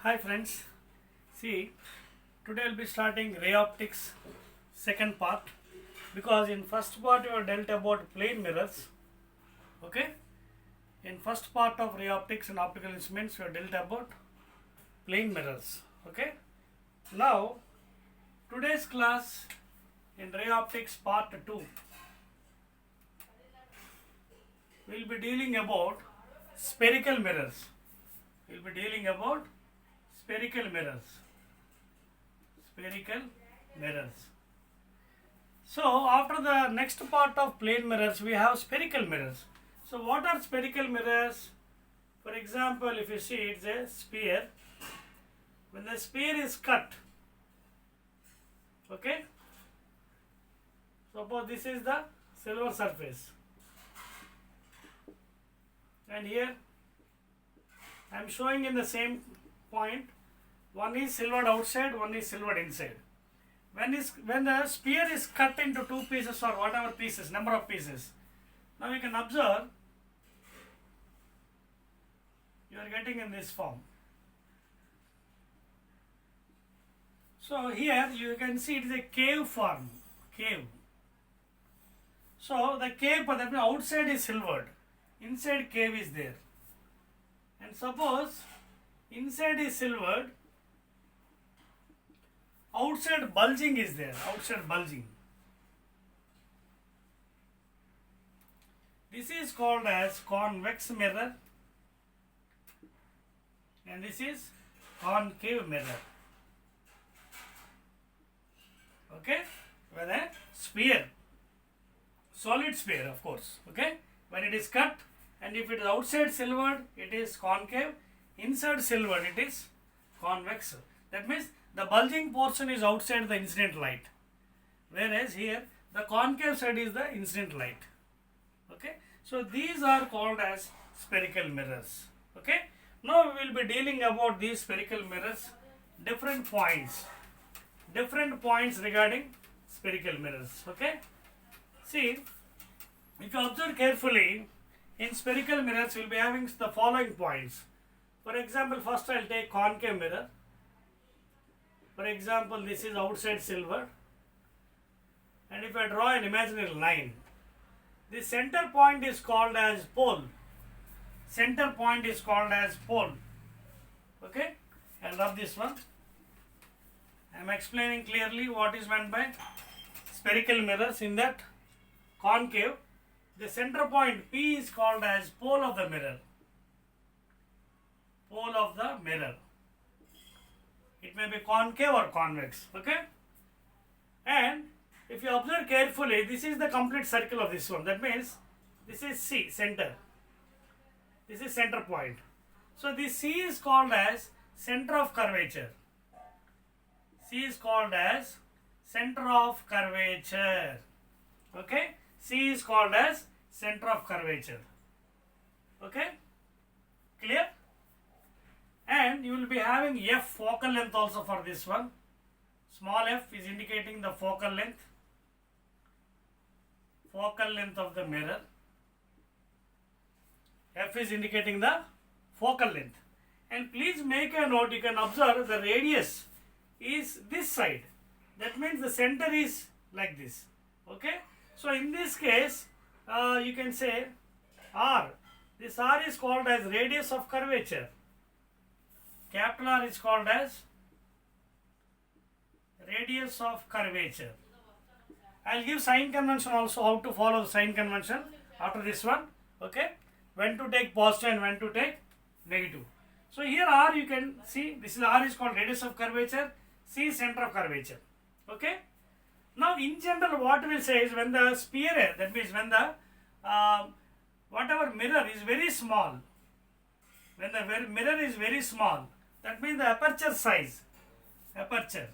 Hi friends, see today I'll be starting ray optics second part because in first part we have dealt about plane mirrors. Okay, in first part of ray optics and optical instruments we have dealt about plane mirrors. Okay, now today's class in ray optics part 2 we'll be dealing about spherical mirrors. We'll be dealing about spherical mirrors. So after the next part of plane mirrors we have spherical mirrors. So what are spherical mirrors? For example, if you see it's a sphere. When the sphere is cut, okay, suppose this is the silver surface and here I am showing in the same point, one is silvered outside, one is silvered inside. When the sphere is cut into two pieces or whatever pieces, number of pieces, now you can observe you are getting in this form. So here you can see it is a cave form, cave. So the cave, that means outside is silvered, inside cave is there. And suppose inside is silvered, outside bulging is there, outside bulging. This is called as convex mirror and this is concave mirror. Okay, when a sphere, solid sphere of course, okay, when it is cut and if it is outside silvered it is concave, inside silvered it is convex. That means the bulging portion is outside the incident light, whereas here the concave side is the incident light. Okay, so these are called as spherical mirrors. Okay, now we will be dealing about these spherical mirrors, different points regarding spherical mirrors. Okay, see, if you observe carefully, in spherical mirrors we will be having the following points. For example, first I will take concave mirror. For example, this is outside silver, and if I draw an imaginary line, the center point is called as pole. Center point is called as pole. Okay, I'll rub this one. I am explaining clearly what is meant by spherical mirrors. In that concave, the center point P is called as pole of the mirror. Pole of the mirror. It may be concave or convex. Okay. And if you observe carefully, this is the complete circle of this one. That means this is C, center. This is center point. So this C is called as center of curvature. C is called as center of curvature. Okay. C is called as center of curvature. Okay. Clear? And you will be having F, focal length also for this one. Small f is indicating the focal length of the mirror. F is indicating the focal length. And please make a note, you can observe the radius is this side. That means the center is like this. Okay. So in this case, you can say R. This R is called as radius of curvature. Capital R is called as radius of curvature. I will give sign convention also, how to follow the sign convention after this one. Okay. When to take positive and when to take negative. So here R you can see, this is R is called radius of curvature, C is center of curvature. Okay. Now in general what we will say is when the sphere, that means when the whatever mirror is very small, when the mirror is very small, that means the aperture size, aperture.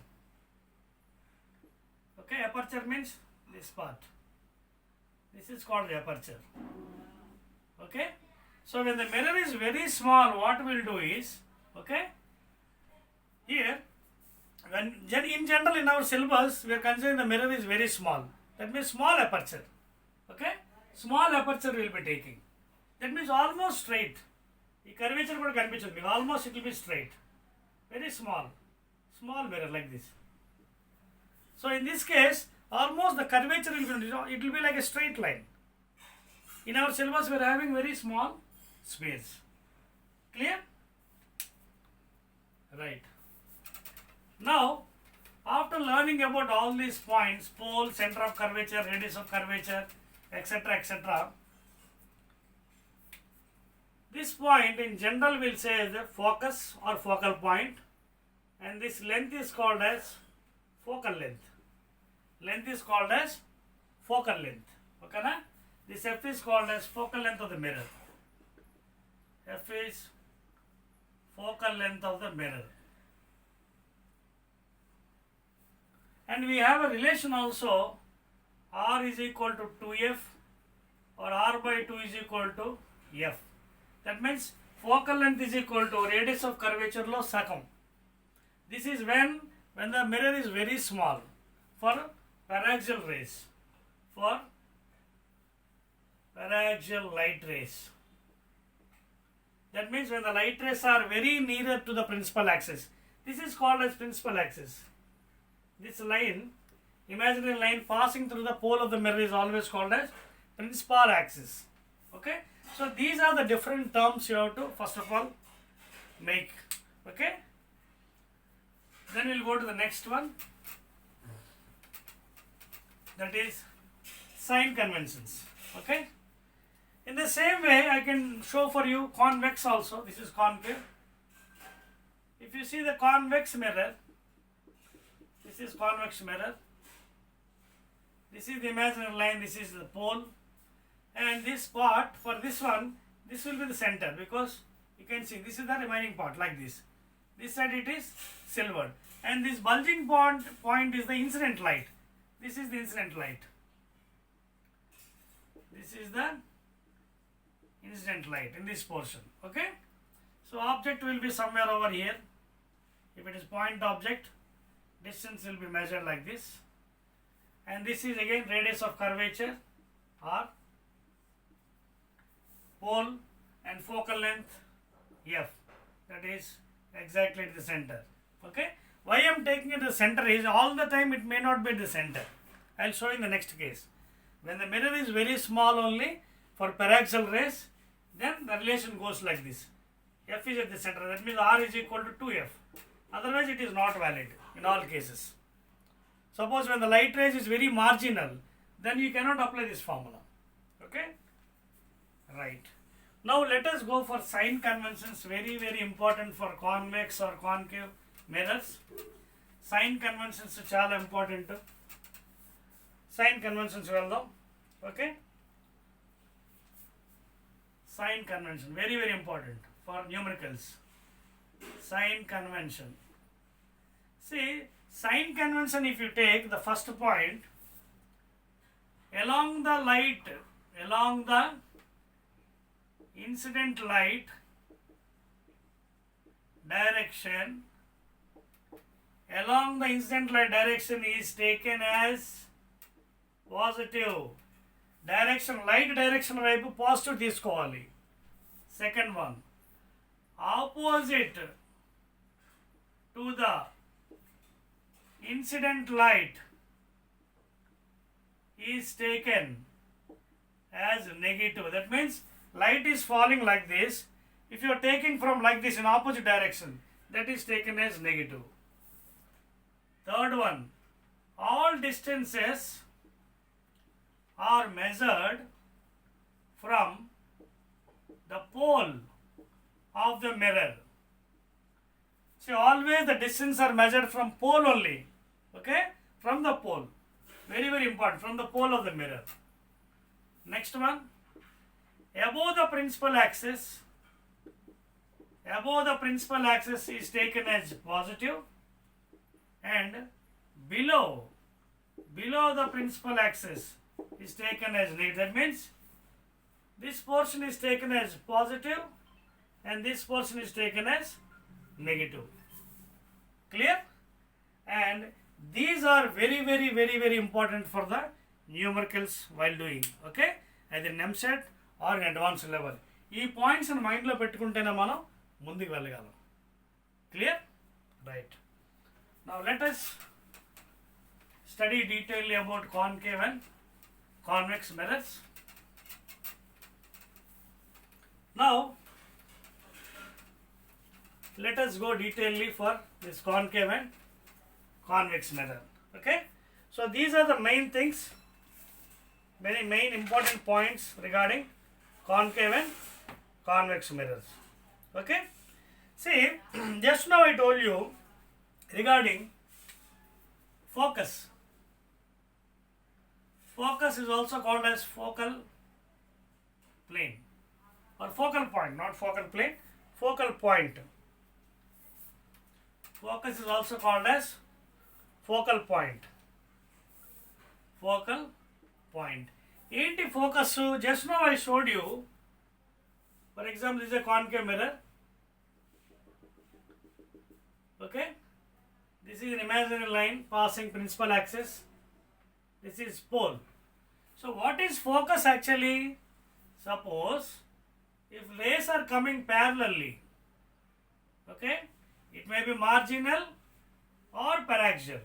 Okay, aperture means this part. This is called the aperture. Okay. So when the mirror is very small, what we will do is, okay, here, when in general in our syllabus we are considering the mirror is very small. That means small aperture. Okay, small aperture we will be taking. That means almost straight. ఈ curvature కూడా కనిపించదు మీకు, almost it will be straight. very small mirror like this. So in this case, almost the curvature will be, it will be like a straight line. In our syllabus, we are having very small spheres. Clear? Right. Now, after learning about all these points, pole, center of curvature, radius of curvature, etc., etc., this point in general will say the focus or focal point, and this length is called as focal length. Length is called as focal length. Okay, na? This F is called as focal length of the mirror. F is focal length of the mirror. And we have a relation also, R is equal to 2F or R by 2 is equal to F. That means focal length is equal to radius of curvature lo sakam. This is when the mirror is very small for paraxial rays, for paraxial light rays. That means when the light rays are very nearer to the principal axis. This is called as principal axis. This line, imaginary line passing through the pole of the mirror is always called as principal axis. Okay. So these are the different terms you have to first of all make. Okay. Then we'll go to the next one. That is sign conventions. Okay. In the same way, I can show for you convex also. This is concave. If you see the convex mirror, this is convex mirror. This is the imaginary line. This is the pole. And this part, for this one, this will be the center because you can see this is the remaining part like this. This side it is silvered. And this bulging point is the incident light. This is the incident light. This is the incident light in this portion. Okay. So object will be somewhere over here. If it is point object, distance will be measured like this. And this is again radius of curvature R, pole, and focal length F. That is exactly at the center. Okay. Why I am taking it to the center is all the time it may not be the center. I will show in the next case. When the mirror is very small only for paraxial rays, then the relation goes like this. F is at the center. That means R is equal to 2F. Otherwise it is not valid in all cases. Suppose when the light rays is very marginal, then you cannot apply this formula. Okay. Right. Now let us go for sign conventions. Very, very important for convex or concave mirrors. Sign conventions chala important. Sign conventions veldam. Okay. Sign convention very, very important for numericals. Sign convention. See, sign convention, if you take the first point, along the incident light direction, along the incident light direction is taken as positive. Direction, light direction వైపు positive తీసుకోవాలి. Second one, opposite to the incident light is taken as negative. That means light is falling like this. If you are taking from like this in opposite direction, that is taken as negative. Third one, all distances are measured from the pole of the mirror. See, always the distance are measured from pole only. Okay? From the pole. Very, very important. From the pole of the mirror. Next one. Above the principal axis. Above the principal axis is taken as positive. And below the principal axis is taken as negative. That means this portion is taken as positive and this portion is taken as negative. Clear? And these are very, very, very, very important for the numericals while doing. Okay? Either in MSET or in advanced level. ఈ points ని mind లో పెట్టుకుంటేనే మనం ముందుకు వెళ్ళగలం. Clear? Right. Now let us study detailedly about concave and convex mirrors. Now let us go detailedly for this concave and convex mirror. Okay. So these are the main things, many main important points regarding concave and convex mirrors. Okay. See, just now I told you regarding focus. Focus is also called as focal plane or focal point, not focal plane, focal point. Focus is also called as focal point. Focal point. Enti focus, just now I showed you, for example, this is a concave mirror. Okay. This is an imaginary line passing principal axis. This is pole. So what is focus actually? Suppose if rays are coming parallelly, okay, it may be marginal or paraxial.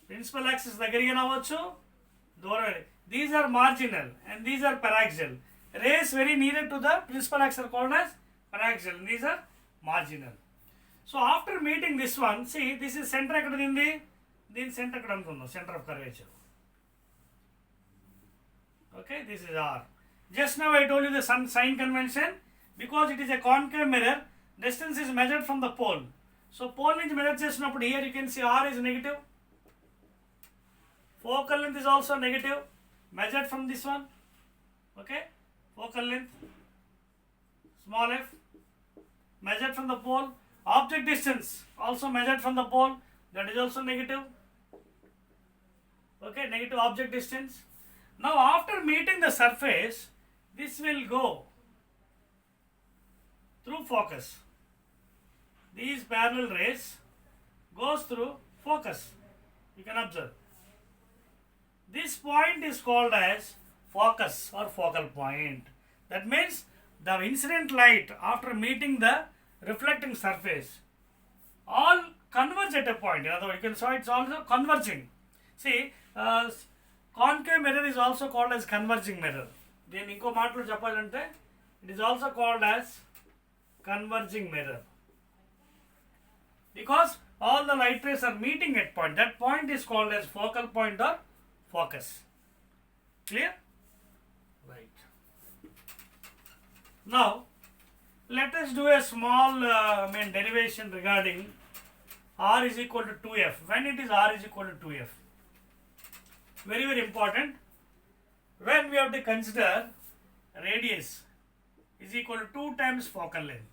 Principal axis దగ్గర అవ్వచ్చు, దూరం. These are marginal and these are paraxial. Rays very near to the principal axis are called as paraxial and these are marginal. So after meeting this one, see, this is center ekkada ఉంది, దీని center ekkada అనుకుందాం, center of curvature. Okay, this is R. Just now I told you the sign convention, because it is a concave mirror, distance is measured from the pole. So pole నుంచి measure చేసినప్పుడు here you can see R is negative. Focal length is also negative, measured from this one. Okay, focal length, small f, measured from the pole. Object distance also measured from the pole, that is also negative. Okay, negative object distance. Now after meeting the surface, this will go through focus. These parallel rays goes through focus. You can observe. This point is called as focus or focal point. That means the incident light after meeting the reflecting surface all converge at a point. In other words, you can saw it's also converging. See, concave mirror is also called as converging mirror. Then inko maatlo cheppalante, it is also called as converging mirror, because all the light rays are meeting at point. That point is called as focal point or focus. Clear? Right. Now let us do a small derivation regarding R is equal to 2f. When it is R is equal to 2f, very very important. When we have to consider radius is equal to 2 times focal length.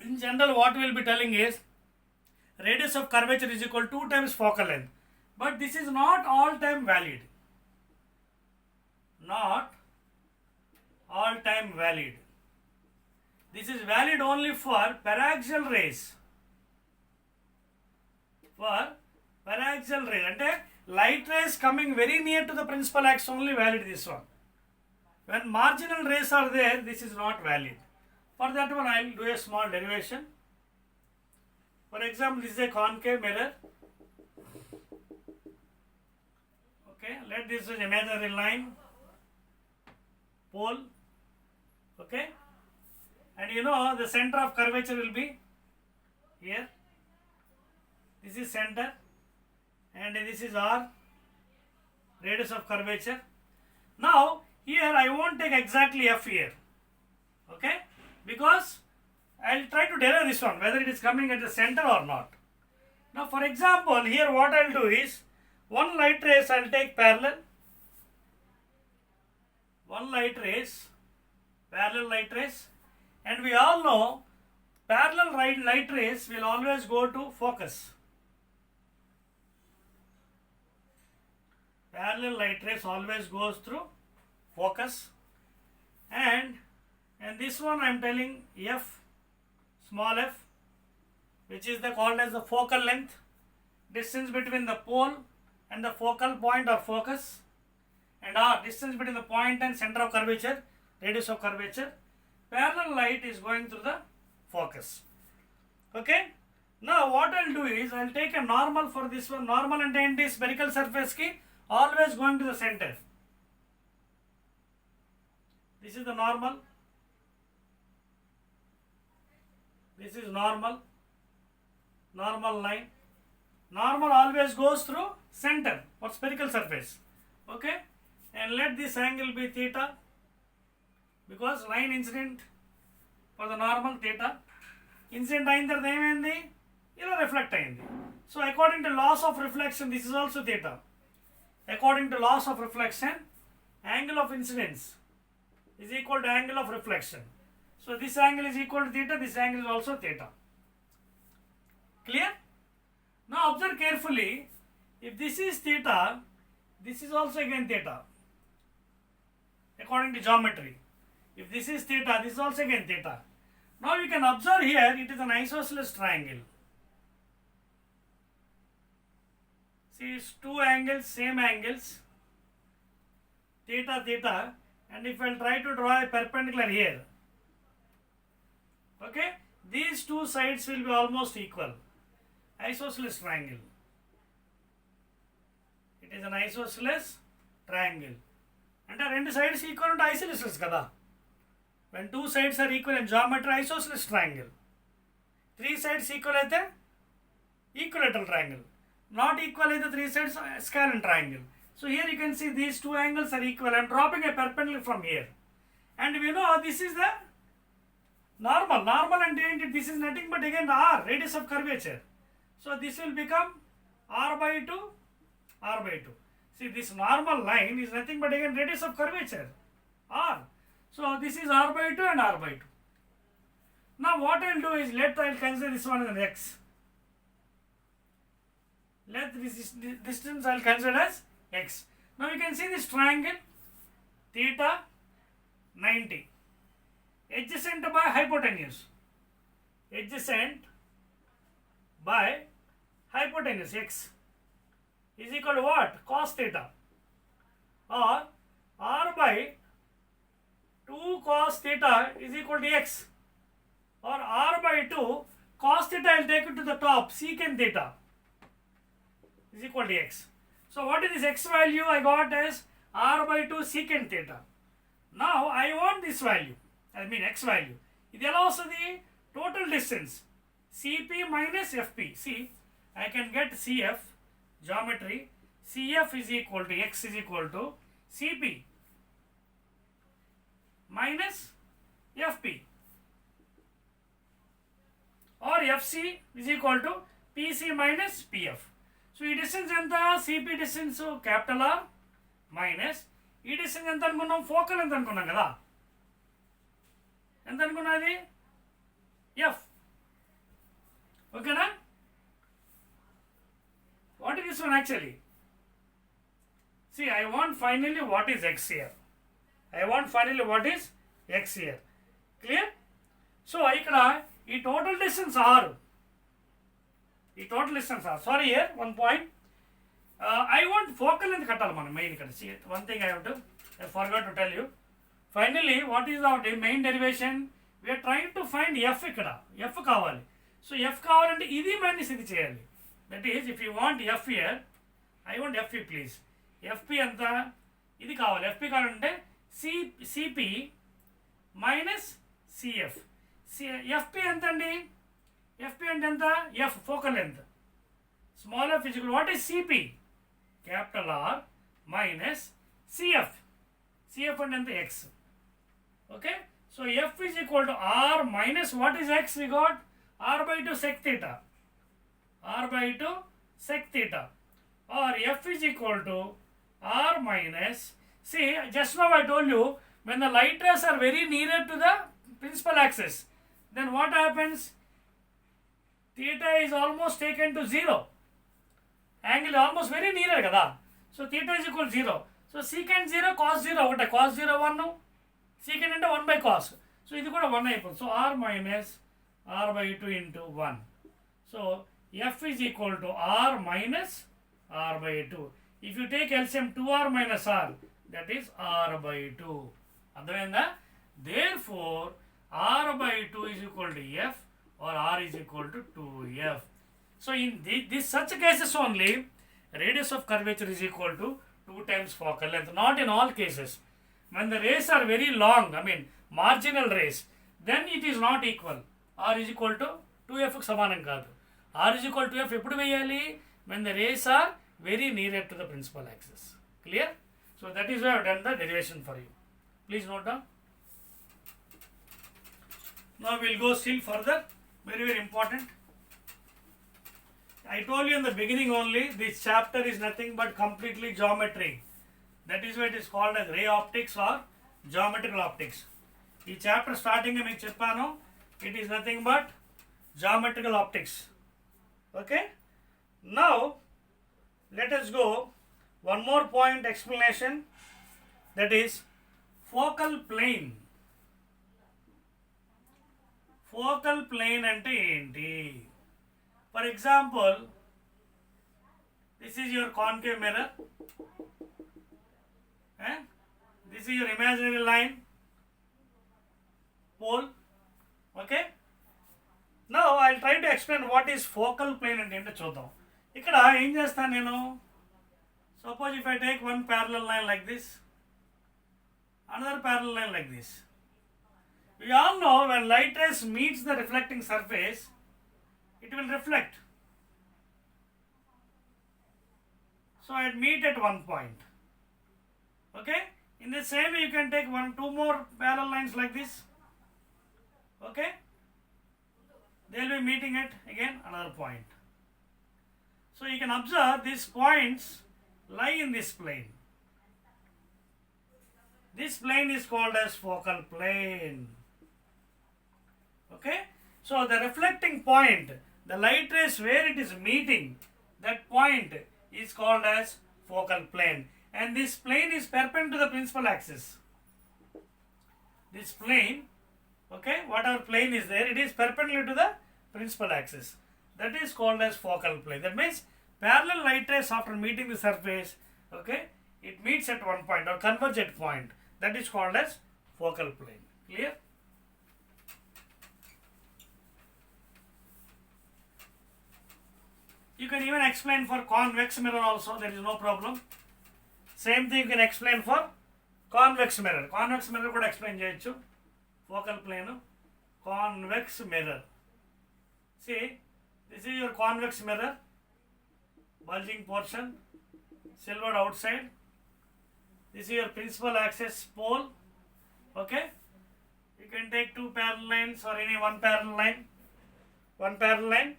In general, what we will be telling is radius of curvature is equal to 2 times focal length. But this is not all time valid. Not all time valid. This is valid only for paraxial rays. For paraxial rays, ante light rays coming very near to the principal axis only valid this one. When marginal rays are there, this is not valid. For that one, I will do a small derivation. For example, this is a concave mirror. Okay, let this is imaginary line, pole. Okay, and you know the center of curvature will be here. This is center and this is R, radius of curvature. Now here I won't take exactly F here, okay, because I will try to derive this one whether it is coming at the center or not. Now for example, here what I will do is one light rays I will take parallel, one light rays, parallel light rays, and we all know parallel light rays will always go to focus. Parallel light rays always goes through focus, and this one I am telling f, small f, which is called as the focal length, distance between the pole and the focal point or focus, and R, distance between the point and center of curvature, radius of curvature. Parallel light is going through the focus. Okay. Now what I'll do is I'll take a normal for this one. Normal and enti spherical surface ki always going to the center. This is the normal. This is normal line. Normal always goes through center for spherical surface. Okay, and let this angle be theta, because line incident for the normal theta. Incident అయిన తర్వాత ఏమైంది, ఇలా reflect అయింది. So according to laws of reflection this is also theta. According to laws of reflection angle of incidence is equal to angle of reflection. So this angle is equal to theta, this angle is also theta. Clear? Now observe carefully, if this is theta, this is also again theta according to geometry. If this is theta, this is also again theta. Now you can observe here, it is an isosceles triangle. See, it's two angles, same angles, theta, theta. And if I will try to draw a perpendicular here, okay, these two sides will be almost equal. Isosceles triangle. It is an isosceles triangle. And the two sides equal to isosceles kada. When two sides are equal in geometry, isosceles triangle. Three sides equal at the equilateral triangle. Not equal at the three sides scalene triangle. So here you can see these two angles are equal. I am dropping a perpendicular from here. And we know this is the normal. Normal and this is nothing but again the r, radius of curvature. So this will become r by 2, r by 2. See, this normal line is nothing but again radius of curvature, r. So this is r by 2 and r by 2. Now what I will do is, I will consider this one as an x. Let this distance I will consider as x. Now you can see this triangle theta 90 adjacent by hypotenuse, adjacent by hypotenuse x is equal to what? Cos theta, or r by 2 cos theta is equal to x, or r by 2 cos theta I will take it to the top, secant theta is equal to x. So what is this x value I got as r by 2 secant theta. Now I want this value, I mean x value. This is also the total distance, Cp minus Fp. See, I can get Cf, geometry, Cf is equal to x is equal to Cp minus Fp, or Fc is equal to Pc minus Pf. So ఈ distance ఎంత, CP distance capital R minus ఈ distance ఎంత అనుకున్నాం, focal ఎంత అనుకున్నాం కదా, ఎంత అనుకున్నది ఎఫ్. ఓకేనా? What is this one actually? C, I want finally what is X here. I want finally what is x here. Clear? So ఇక్కడ ఈ total distance r. ఈ total distance r. Sorry here one point. I want focal length కట్టాలి మనం main ఇక్కడ. See, one thing I forgot to tell you. Finally what is our main derivation? We are trying to find f ఇక్కడ. f కావాలి. So f కావాలంటే ఇది minus ఇది చేయాలి. That is, if you want f here, I want fp please. fp ఎంత? ఇది కావాలి. fp కావాలంటే Cp minus Cf. Fp ఎంత అండి? Fp అంటే ఎంత? F focal length. Small f is equal to what is Cp? Capital R minus Cf. Cf అంటే ఎంత? X. Okay. So F is equal to R minus what is X we got? R by 2 sec theta. R by 2 sec theta. Or F is equal to R minus, see, just now I told you, when the light rays are very nearer to the principal axis, then what happens? Theta is almost taken to 0. Angle almost very nearer kada. So theta is equal to 0. So secant 0, cos 0, what cos 0 1, secant into 1 by cos. So this is 1 అయిపోతుంది. So R minus R by 2 into 1. So F is equal to R minus R by 2. If you take LCM 2R minus R, that is R by 2. అర్థమైందా? Therefore R by 2 is equal to F, or r is equal to 2f. So in this such cases only, radius of curvature is equal to 2 times focal length. Not in all cases. When the rays are very long, I mean marginal rays, then it is not equal. R is equal to 2f కు సమానం కాదు. R is equal to f ఎప్పుడు వేయాలి? When the rays are very near to the principal axis. Clear? So that is why I have done the derivation for you. Please note down. Now we will go still further. Very, very important. I told you in the beginning only, this chapter is nothing but completely geometry. That is why it is called as ray optics or geometrical optics. ఈ chapter starting మీకు చెప్పాను, it is nothing but geometrical optics. Okay? Now let us go one more point explanation, that is focal plane. Focal plane అంటే ఏంటి? For example, this is your concave mirror. This is your imaginary line, pole. Okay? Now I'll try to explain what is focal plane అంటే ఏంటో చూద్దాం. ఇక్కడ ఏం చేస్తాను నేను? Suppose if I take one parallel line like this, another parallel line like this. We all know when light rays meets the reflecting surface, it will reflect. So I meet at one point. Okay? In the same way you can take two more parallel lines like this. Okay? They will be meeting at again another point. So you can observe these points lie in this plane. This plane is called as focal plane. Okay? So the reflecting point, the light rays where it is meeting, that point is called as focal plane. And this plane is perpendicular to the principal axis. This plane, okay, whatever plane is there, it is perpendicular to the principal axis. That is called as focal plane. That means parallel light rays after meeting the surface, okay, it meets at one point or converge at point. That is called as focal plane. Clear? You can even explain for convex mirror also, there is no problem. Same thing you can explain for convex mirror. Convex mirror could explain cheyochu. Focal plane, convex mirror. See, this is your convex mirror, bulging portion, silvered outside. This is your principal axis pole. Okay? You can take two parallel lines or any one parallel line. One parallel line.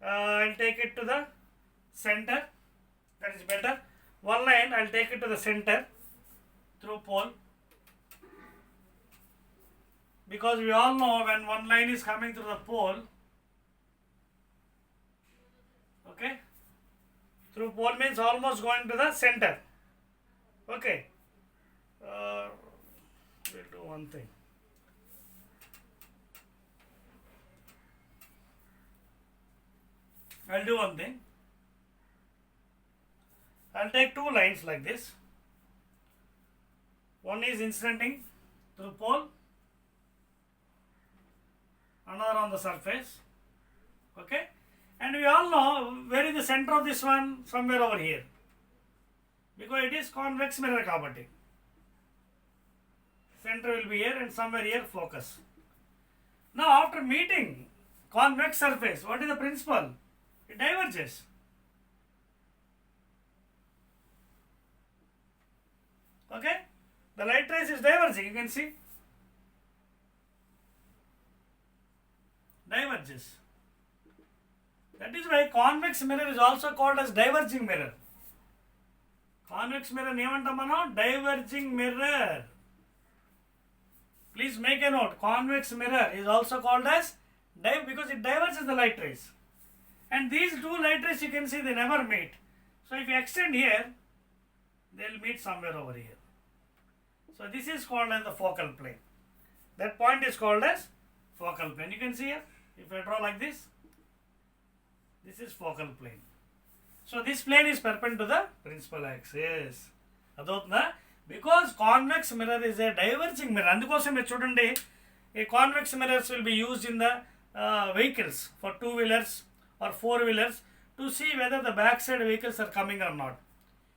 I'll take it to the center. That is better. One line I'll take it to the center through pole. Because we all know when one line is coming through the pole, okay, through pole means almost going to the center. Okay, we'll do one thing. I'll do one thing. I'll take two lines like this. One is incidenting through pole, another on the surface. Okay, and we all know where is the center of this one? Somewhere over here, because it is convex mirror kabatti. Center will be here and somewhere here focus. Now after meeting convex surface, what is the principle? It diverges. Okay, the light rays is diverging, you can see. Diverges. That is why convex mirror is also called as diverging mirror. Convex mirror ఏమంటాం మనం? Diverging mirror. Please make a note. Convex mirror is also called as because it diverges the light rays. And these two light rays you can see they never meet. So if you extend here, they will meet somewhere over here. So this is called as the focal plane. That point is called as focal plane. You can see here, if I draw like this, this is focal plane. So this plane is perpendicular to the principal axis. Adotna? Because convex mirror is a diverging mirror. అందుకోసం మీరు చూడండి, a convex mirrors will be used in the vehicles, for two-wheelers or four-wheelers, to see whether the backside vehicles are coming or not.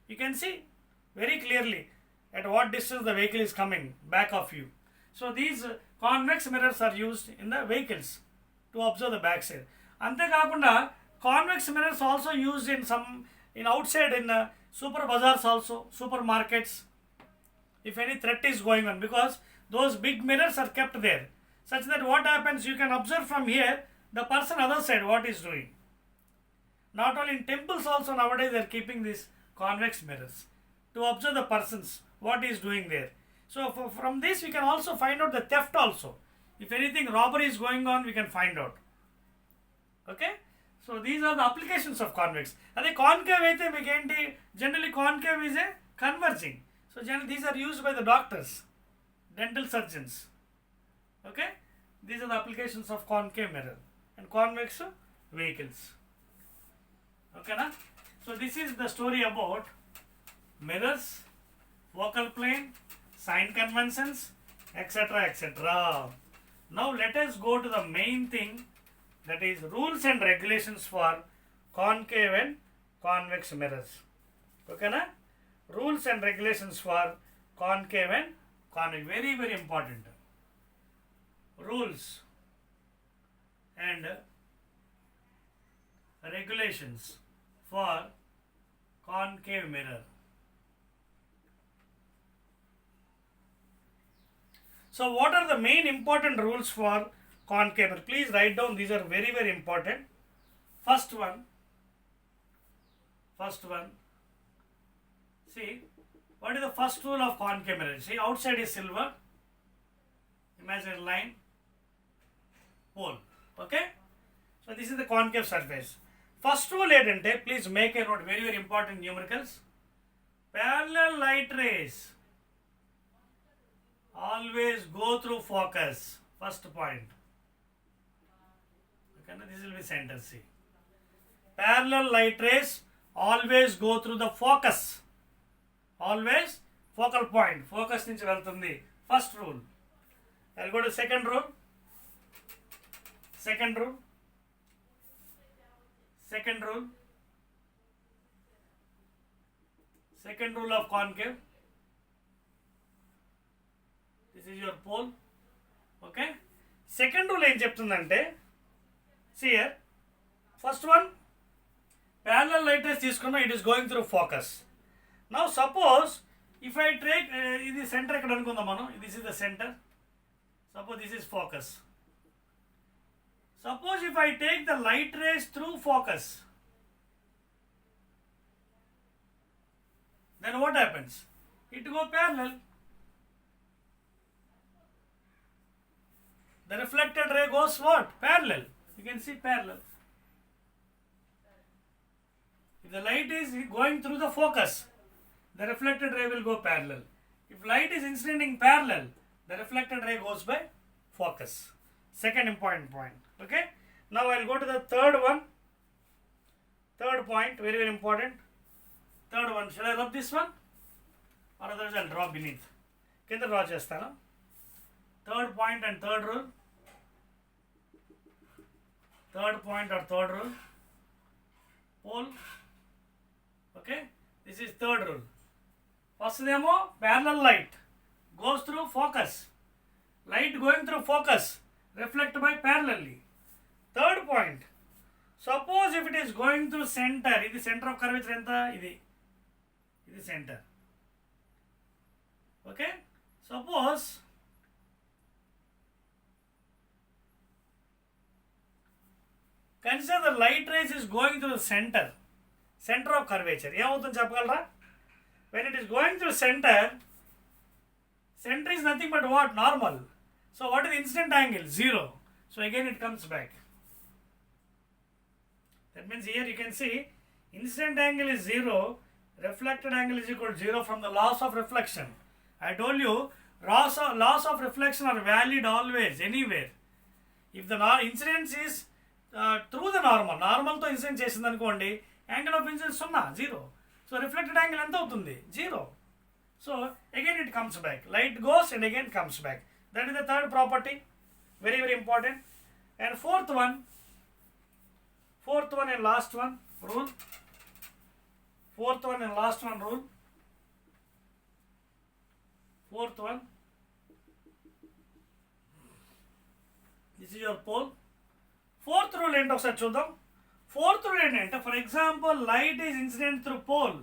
You can see very clearly at what distance the vehicle is coming back of you. So these convex mirrors are used in the vehicles to observe the backside. Ante kaakunda convex mirrors also used in outside in super bazaars also, supermarkets, if any threat is going on, because those big mirrors are kept there, such that what happens, you can observe from here the person other side what is doing. Not only in temples also nowadays they are keeping these convex mirrors to observe the persons what is doing there. So from this we can also find out the theft also. If anything robbery is going on, we can find out. Okay. So these are the applications of convex. And the concave aithe meeku enti, generally concave is a converging. So generally these are used by the doctors, dental surgeons. Okay. These are the applications of concave mirror and convex vehicles. Okay na? So this is the story about mirrors, focal plane, sign conventions, etc., etc. Now let us go to the main thing, that is rules and regulations for concave and convex mirrors. Okay na? Rules and regulations for concave and convex. Very, very important. Rules and regulations for concave mirror. So what are the main important rules for concave mirror? Please write down, these are very, very important. First one, see, what is the first rule of concave mirror? See, outside is silver, imaginary line, pole. Okay? So this is the concave surface. First rule ఏంటంటే, please make a note, very, very important numericals. Parallel light rays always go through focus. First point. Okay, this will be center C. Parallel light rays always go through the focus. Always focal point. Focus nunchi veltundi. First rule. I'll go to second rule. Second rule. Second rule. Second rule of concave. This is your pole. Okay. Second rule ఏం చెప్తుందంటే, see here, first one, parallel light rays తీసుకున్నా, it is going through focus. Now suppose if I take ఇది center ఇక్కడ అనుకుందాం మనం, this is the center. Suppose this is focus. Suppose if I take the light rays through focus, then what happens? It go parallel. The reflected ray goes what? Parallel. You can see parallel. If the light is going through the focus, the reflected ray will go parallel. If light is incidenting parallel, the reflected ray goes by focus. Second important point. Okay. Now I'll go to the third one. Third point, very, very important. Third one. Shall I rub this one? Or otherwise I'll draw beneath. Kinda draw chestanu. Third point and third rule. Third point or third rule. Pole. Okay. This is third rule. First demo, parallel light goes through focus. Light going through focus, reflect by parallelly. Third point. Suppose if it is going through center, this center of curvature enta, this center. Okay. Suppose consider the light rays is going through the center of curvature. ఏమవుతుంది చెప్పగలరా? When it is going through center is nothing but what? Normal. So what is the incident angle? 0. So again it comes back. That means here you can see incident angle is 0, reflected angle is equal to 0 from the laws of reflection. I told you laws of reflection are valid always, anywhere. If the incidence is through the normal తో incident చేసింది అనుకోండి, angle of incidence 0. So reflected angle ఎంత అవుతుంది? 0. So again it comes back. Light goes and again comes back. That is the third property. Very, very important. And fourth one and last one rule. Fourth one and last one rule. Fourth one. This is your pole. Fourth rule ఏంటో ఒకసారి చూద్దాం. Fourth rule ఏంటంటే, for example, light is incident through pole.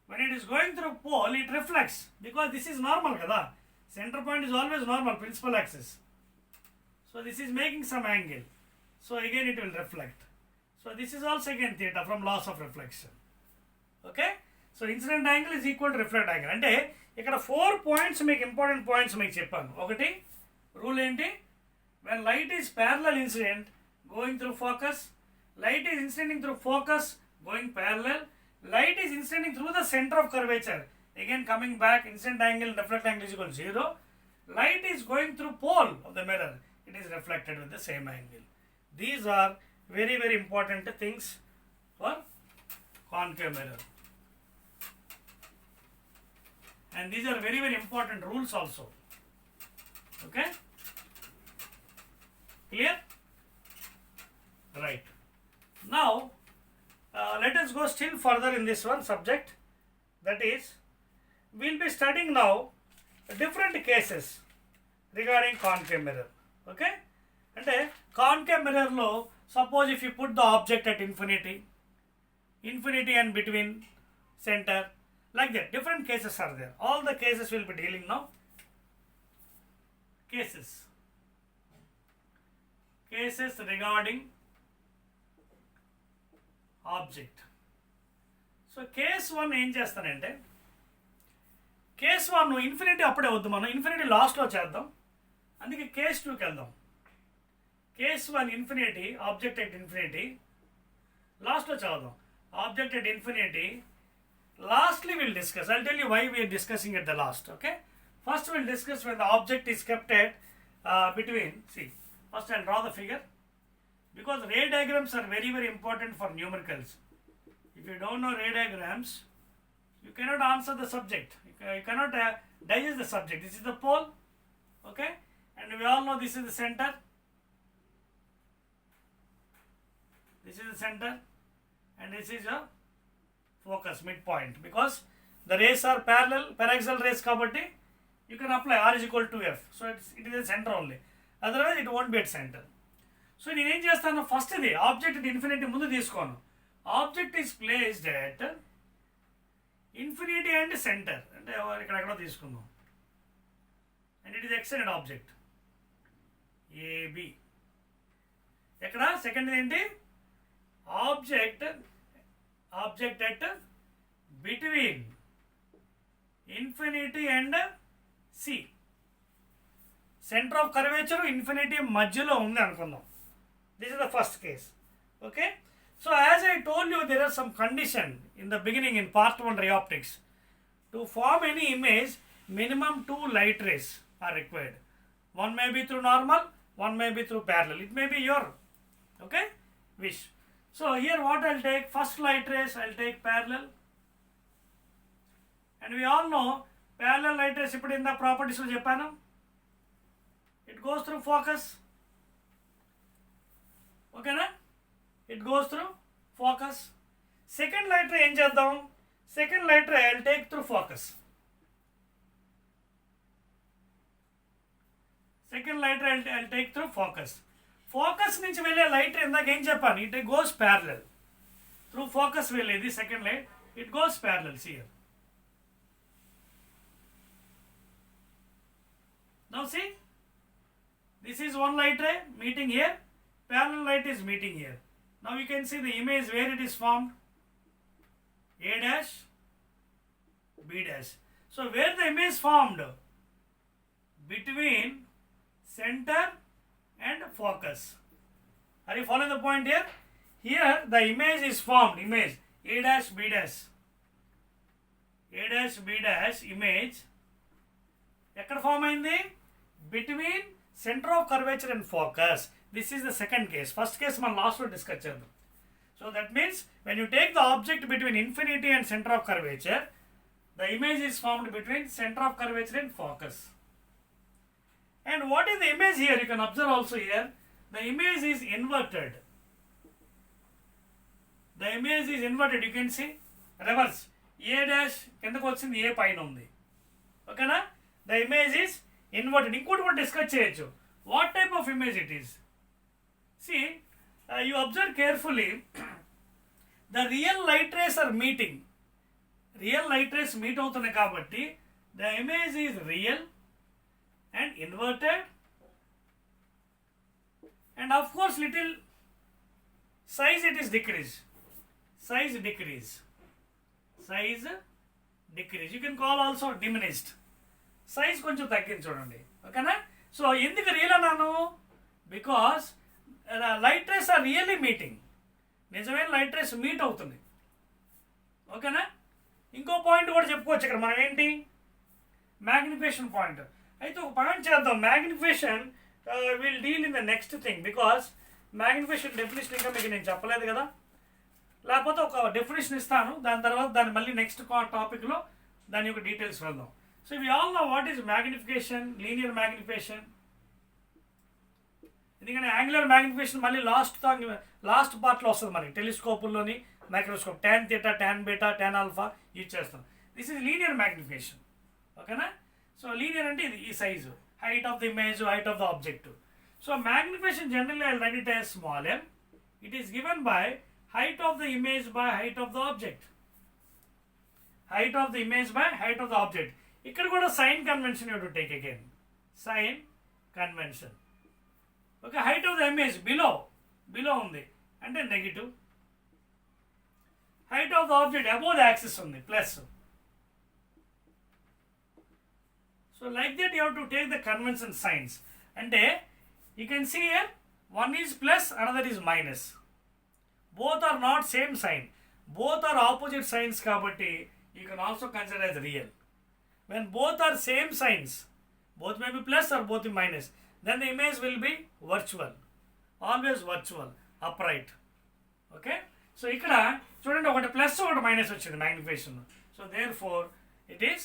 When it is going through pole, it reflects because this is normal kada. Center point is always normal, principal axis. So this is making some angle. So again it will reflect. So this is also again theta from laws of reflection. Okay? So incident angle is equal to reflect angle. అంటే ఇక్కడ 4 points మీకు important points మీకు చెప్పాను. ఒకటి rule ఏంటి? When light is parallel incident going through focus, light is incidenting through focus going parallel, light is incidenting through the center of curvature. Again coming back, incident angle and reflect angle is equal to 0. Light is going through pole of the mirror. It is reflected with the same angle. These are very, very important things for concave mirror. And these are very, very important rules also. Okay? Clear? Right. Now, let us go still further in this one subject. That is, we'll be studying now different cases regarding concave mirror. Okay? And concave mirror lo, suppose if you put the object at infinity and between center, like that, different cases are there. All the cases we'll be dealing now. Cases regarding object. So case 1 ఏం చేస్తానంటే, case 1 infinity అప్పుడే వద్దు, మనం infinity లాస్ట్లో చేద్దాం, అందుకే case 2కి వెళ్దాం. Case 1 infinity, object at infinity, లాస్ట్లో చదువుదాం. Object at infinity, lastly we'll discuss. I'll tell you why we are discussing at the last. Okay, first we'll discuss when the object is kept at between. See, first I'll draw the figure because ray diagrams are very, very important for numericals. If you don't know ray diagrams, you cannot answer the subject. You cannot digest the subject. This is the pole. Okay, and we all know this is the center. This is the center, and this is a focus midpoint, because the rays are parallel, paraxial rays kabatti you can apply r is equal to f. So it is a center only, otherwise it won't be at center. So నేను ఏం చేస్తాను, first ఇది object infinity ముందు తీసుకోను. Object is placed at infinity and centre, అంటే ఎక్కడో తీసుకుందాం, and it is extended object AB. ఎక్కడ సెకండ్ ఏంటి, object at between infinity and C. Center of curvature infinity మధ్యలో ఉంది అనుకుందాం. This is the first case. Okay, so as I told you, there are some condition in the beginning in part 1 ray optics. To form any image, minimum 2 light rays are required. One may be through normal, one may be through parallel. It may be your wish. So here what I'll take, first light rays I'll take parallel, and we all know parallel light rays ఇప్పుడు in the properties లో చెప్పాను, it goes through focus. ఓకేనా, it goes through focus. Second light ray ఏం చేద్దాం, second light ray I'll take through focus. Second light ray I'll take through focus. Focus నుంచి వెళ్ళే light ఇందాక ఏం చెప్పాను, it goes parallel through focus వెళ్ళేది second light, it goes parallel. Here now see, this is one light ray meeting here, parallel light is meeting here. Now you can see the image where it is formed, A dash, B dash. So where the image formed, between center and focus. Are you following the point here? Here the image is formed, image A dash B dash, A dash B dash image ఎక్కడ form అయింది, between center of curvature and focus. This is the second case. First case మనం last లో discuss చేద్దాం. So that means when you take the object between infinity and center of curvature, the image is formed between center of curvature and focus. And what is the image here? You can observe also here. The image is inverted. The image is inverted. You can see reverse. A dash కిందకు వచ్చింది, A పైన ఉంది. ఓకేనా? The image is inverted. ఇంకోటి కూడా discuss చేయొచ్చు. What type of image it is? See, you observe carefully. The real light rays are meeting. Real light rays meet అవుతున్నాయి కాబట్టి the image is real and inverted, and of course little size it is decrease. Size decrease. Size decrease. You can call also diminished. Size కొంచెం తగ్గించి చూడండి. ఓకేనా? So ఎందుకు real అన్నాను? Because light rays are really meeting. నిజమైన light rays meet అవుతుంది. ఓకేనా? ఇంకో పాయింట్ కూడా చెప్పుకోవచ్చు ఇక్కడ మనం ఏంటి, మ్యాగ్నిఫికేషన్ పాయింట్. అయితే ఒక పాయింట్ చేద్దాం. Magnification will deal in the next thing, because magnification definition ఇంకా మీకు నేను చెప్పలేదు కదా. లేకపోతే ఒక డెఫినేషన్ ఇస్తాను, దాని తర్వాత దాన్ని మళ్ళీ నెక్స్ట్ టాపిక్లో దాని యొక్క డీటెయిల్స్ వెళ్దాం. So we all know what is magnification, linear magnification. ఎందుకంటే యాంగులర్ మ్యాగ్నిఫికేషన్ మళ్ళీ లాస్ట్ పార్ట్లో వస్తుంది మనకి, టెలిస్కోపుల్లోని microscope, tan theta, tan beta, tan alpha use చేస్తాం. This is linear magnification. ఓకేనా? సో లీనియర్ అంటే ఇది ఈ size, height of the image, height of the object. So magnification generally I write it as small m. It is given by height of the image by height of the object. Height of the image by height of the object. ఇక్కడ కూడా sign convention you have to take again. Sign convention. Okay, height of the image below ఉంది అంటే negative. Height of the object above the axis ఉంది plus. So like that you have to take the convention signs. అంటే you can see here one is plus, another is minus. Both are not same sign. Both are opposite signs kabatti you can also consider as real. When both are same signs, both may be plus or both be minus, then the image will be virtual. Always virtual, upright. Okay? So ikkada chudandi okati plus okati minus vachindi magnification. So therefore it is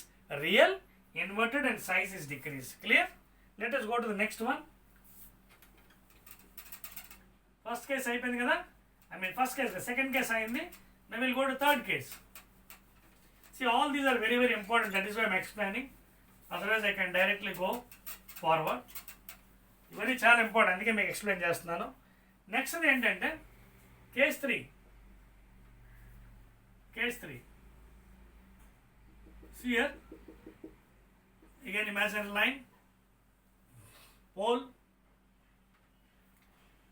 real, inverted, and size is decreased. Clear? Let us go to the next one. First case అయిపోయింది కదా. First case, the second case ayindi. Now we'll go to third case. See, all these are very, very important. That is why I'm explaining. Otherwise, I can directly go forward. ఇవన్నీ చాలా important, అందుకే మీకు explain చేస్తున్నాను. Next ఏంటంటే case 3. Case 3. See here. Again, imaginary line. Pole.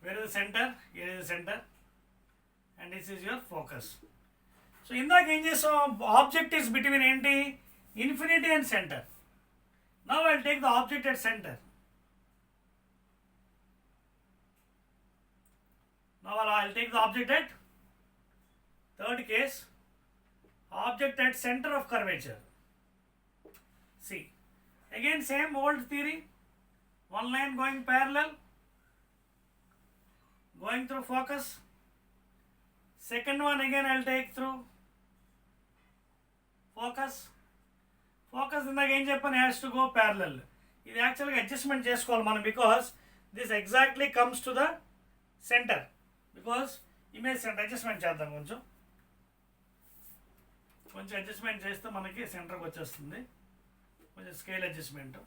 Where is the center? Here is the center. And this is your focus. So ఇందాక ఏం చేసాం, object is between ఏంటి, infinity and centre. Now I'll take the object at center. Now I'll take the object at third case, object at center of curvature. See, again same old theory, one line going parallel, going through focus. Second one again I'll take through focus. Focus ఇందాక ఏం చెప్పాను, has to go parallel. ఇది యాక్చువల్గా adjustment చేసుకోవాలి మనం, because this exactly comes to the centre. Because image centre adjustment చేద్దాం, కొంచెం adjustment చేస్తే మనకి సెంటర్కి వచ్చేస్తుంది. కొంచెం scale adjustment.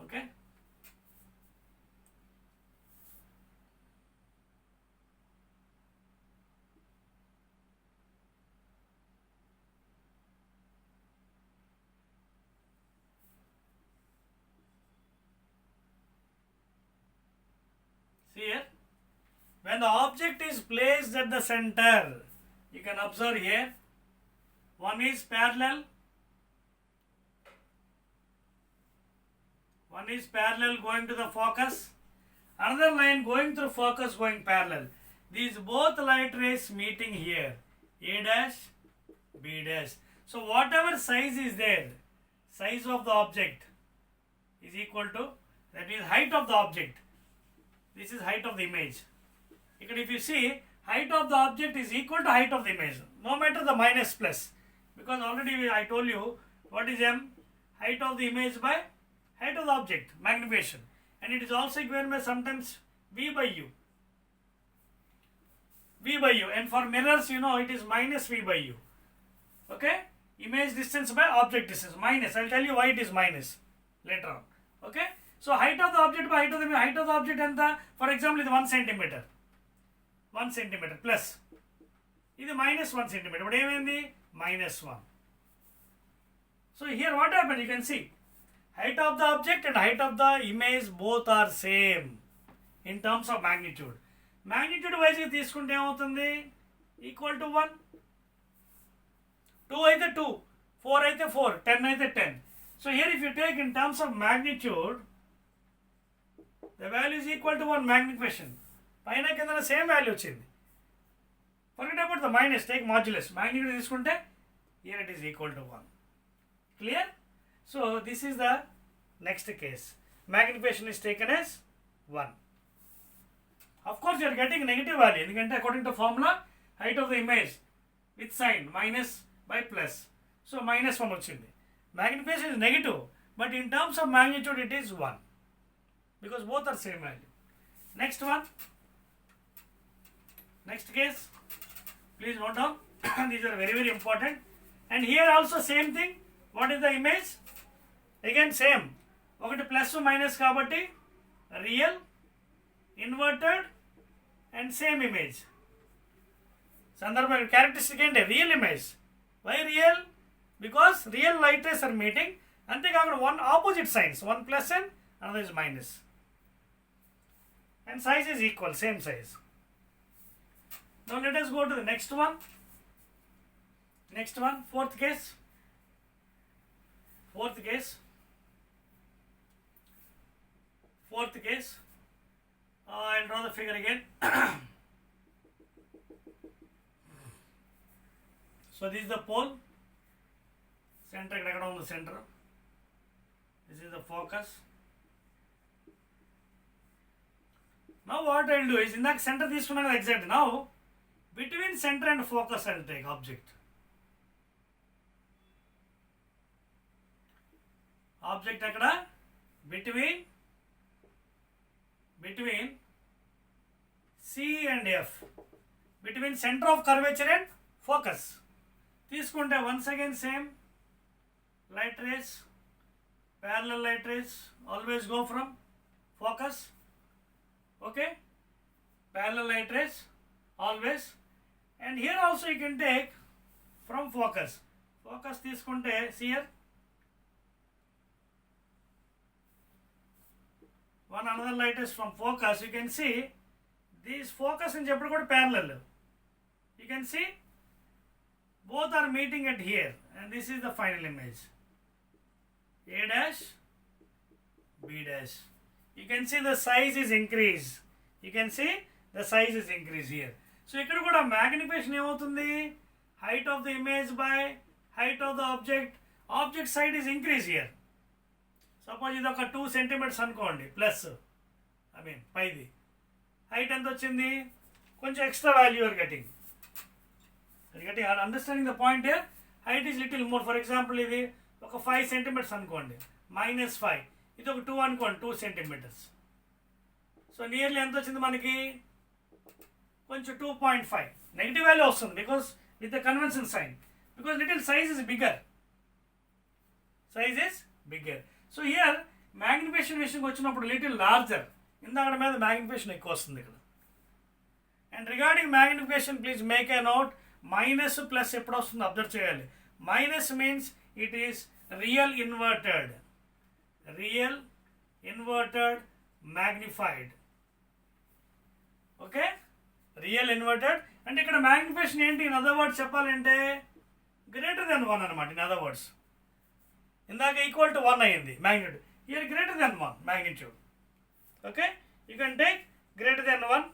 Okay, here when the object is placed at the center, you can observe here one is parallel, going to the focus, another line going through focus going parallel. These both light rays meeting here, A dash, B dash. So whatever size is there, size of the object is equal to, that means height of the object. This is height of the image. If you see, height of the object is equal to height of the image, no matter the minus plus, because already I told you what is m, height of the image by height of the object, magnification, and it is also given by sometimes V by U. V by U, and for mirrors, you know, it is minus V by U. Okay, image distance by object distance, minus. I'll tell you why it is minus later on. Okay, so height of the object by height of the object and the, for example, is 1 centimeter. 1 centimeter plus. This is minus 1 centimeter. But even minus 1. So here what happened? You can see height of the object and height of the image both are same in terms of magnitude. Magnitude wise తీసుకుంటే ఏమవుతుంది? Equal to 1. 2 అయితే 2, 4 అయితే 4, 10 అయితే 10. So here if you take in terms of magnitude, the value is equal to 1 magnification. పైన కింద same value వచ్చింది. Forget about the minus, take modulus. Magnitude తీసుకుంటే here it is equal to 1. Clear? So this is the next case. Magnification is taken as 1. Of course you are getting negative value ఎందుకంటే according to formula height of the image with sign minus by plus. So minus 1 వచ్చింది. Magnification is negative, but in terms of magnitude it is 1 because both are same value. Next one. Next case. Please note down. These are very, very important. And here also same thing. What is the image? Again same. ఒకటి plus minus కాబట్టి real, inverted and same image. సందర్భం characteristic ఏంటి? Real image. Why real? Because real light rays are meeting. అంతేకాకుండా one opposite signs, one plus and another is minus. And size is equal, same size. Now let us go to the next one. Next one, fourth case. Fourth case. I'll draw the figure again. So this is the pole. Center, ఇక్కడ ఉంది center. This is the focus. Now what I'll do is, in that center తీసుకున్నాను కదా exact. Now between center and focus I'll take object. Object అక్కడ between C and F, between center of curvature and focus తీసుకుంటే once again same light rays, parallel light rays, always go from focus. Okay, parallel light rays always, and here also you can take from focus. Focus తీసుకుంటే here one another light rays from focus. You can see these focus and చెప్పడం కూడా parallel. You can see both are meeting at here, and this is the final image. A dash, B dash. You can see the size is increased. You can see the size is increased here. So ఇక్కడ కూడా magnification ఏమవుతుంది? Height of the image by height of the object. Object side is increased here. Suppose ఇది ఒక 2 centimeters అనుకోండి plus, పైది height ఎంత వచ్చింది? కొంచెం extra value are getting. Understanding the point here. Height is little more. For example ఇది ఒక 5 centimeters అనుకోండి, -5. ఇది ఒక 2 అనుకోండి, 2 centimeters. సో నియర్లీ ఎంత వచ్చింది మనకి? కొంచెం 2.5. నెగిటివ్ వాల్యూ వస్తుంది because with the convention sign, because little size is bigger. So here magnification విషయంకి వచ్చినప్పుడు లిటిల్ లార్జర్, ఇందాక మీద మ్యాగ్నిఫికేషన్ ఎక్కువ వస్తుంది ఇక్కడ. And regarding magnification please make a note, minus plus ఎప్పుడు వస్తుంది అబ్జర్వ్ చేయాలి. Minus means it is real inverted magnified. Okay, real inverted. అంటే ఇక్కడ మ్యాగ్నిఫికేషన్ ఏంటి? ఇన్ అదర్ వర్డ్స్ చెప్పాలంటే గ్రేటర్ దెన్ 1 అనమాట. ఇన్ అదర్ వర్డ్స్ ఇందాక ఈక్వల్ టు 1 అయ్యింది magnitude, here greater than 1 magnitude. Okay, you can take greater than 1,